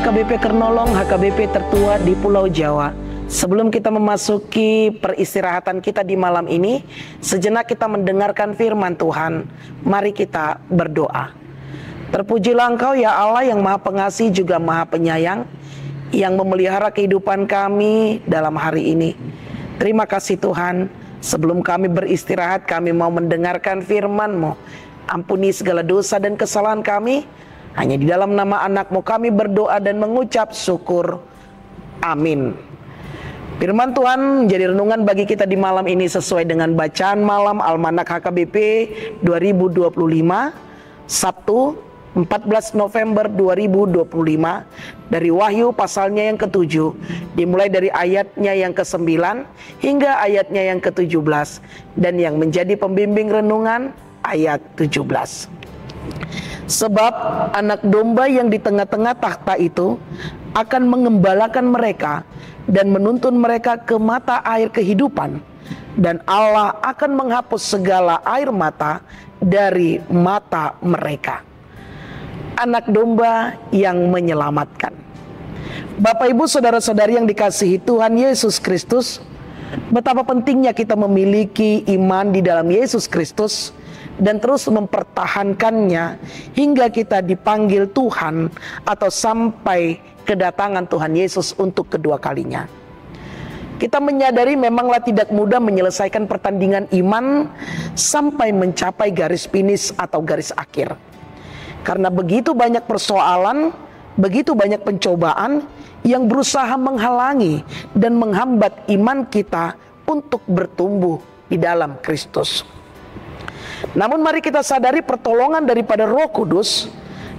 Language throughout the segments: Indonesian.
HKBP Kernolong, HKBP tertua di Pulau Jawa. Sebelum kita memasuki peristirahatan kita di malam ini, sejenak kita mendengarkan firman Tuhan. Mari kita berdoa. Terpujilah Engkau ya Allah yang Maha Pengasih juga Maha Penyayang, yang memelihara kehidupan kami dalam hari ini. Terima kasih Tuhan, sebelum kami beristirahat kami mau mendengarkan firman-Mu. Ampuni segala dosa dan kesalahan kami. Hanya di dalam nama anak-Mu kami berdoa dan mengucap syukur. Amin. Firman Tuhan menjadi renungan bagi kita di malam ini sesuai dengan bacaan malam Almanak HKBP 2025, Sabtu 14 November 2025, dari Wahyu pasalnya yang ke-7, dimulai dari ayatnya yang ke-9 hingga ayatnya yang ke-17, dan yang menjadi pembimbing renungan ayat 17. Sebab anak domba yang di tengah-tengah takhta itu akan mengembalakan mereka dan menuntun mereka ke mata air kehidupan, dan Allah akan menghapus segala air mata dari mata mereka. Anak domba yang menyelamatkan. Bapak Ibu saudara-saudari yang dikasihi Tuhan Yesus Kristus, betapa pentingnya kita memiliki iman di dalam Yesus Kristus dan terus mempertahankannya hingga kita dipanggil Tuhan atau sampai kedatangan Tuhan Yesus untuk kedua kalinya. Kita menyadari memanglah tidak mudah menyelesaikan pertandingan iman sampai mencapai garis finish atau garis akhir. Karena begitu banyak persoalan, begitu banyak pencobaan yang berusaha menghalangi dan menghambat iman kita untuk bertumbuh di dalam Kristus. Namun mari kita sadari pertolongan daripada Roh Kudus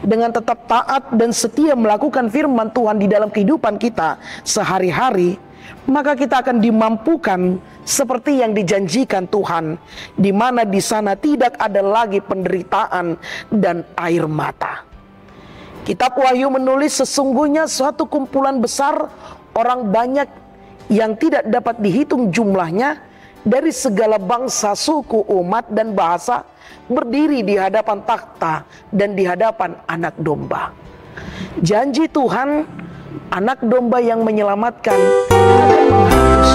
dengan tetap taat dan setia melakukan firman Tuhan di dalam kehidupan kita sehari-hari, maka kita akan dimampukan seperti yang dijanjikan Tuhan, di mana di sana tidak ada lagi penderitaan dan air mata. Kitab Wahyu menulis sesungguhnya suatu kumpulan besar orang banyak yang tidak dapat dihitung jumlahnya dari segala bangsa, suku, umat, dan bahasa berdiri di hadapan takhta dan di hadapan anak domba. Janji Tuhan, anak domba yang menyelamatkan akan menghapus